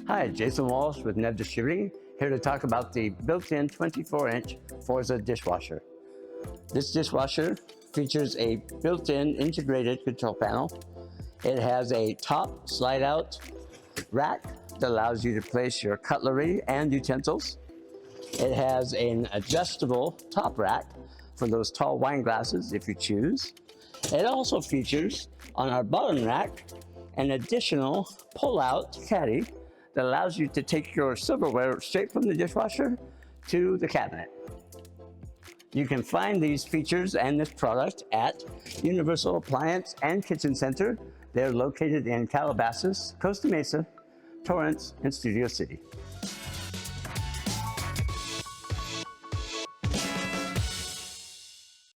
Hi, Jason Walsh with Nev Distributing, here to talk about the built-in 24-inch Forza dishwasher. This dishwasher features a built-in integrated control panel. It has a top slide-out rack that allows you to place your cutlery and utensils. It has an adjustable top rack for those tall wine glasses if you choose. It also features on our bottom rack an additional pull-out caddy that allows you to take your silverware straight from the dishwasher to the cabinet. You can find these features and this product at Universal Appliance and Kitchen Center. They're located in Calabasas, Costa Mesa, Torrance, and Studio City.